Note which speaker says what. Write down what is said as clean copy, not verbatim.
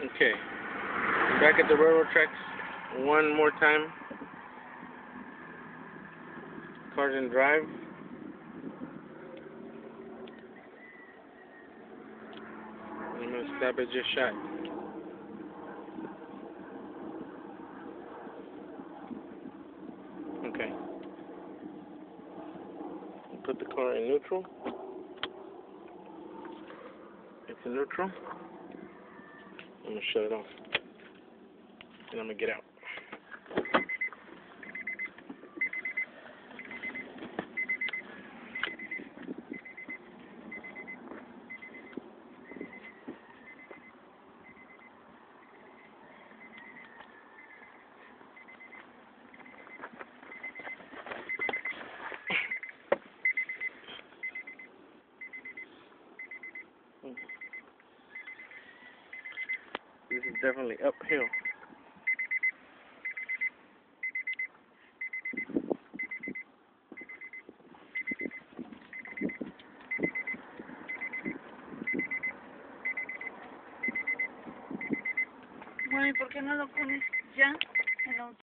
Speaker 1: Okay, back at the railroad tracks one more time. Cars in drive. I'm going to stop at just shot. Okay. Put the car in neutral. It's in neutral. I'm going to shut it off. And I'm going to get out. This is definitely uphill.
Speaker 2: Bueno, ¿y por qué no lo pones ya en la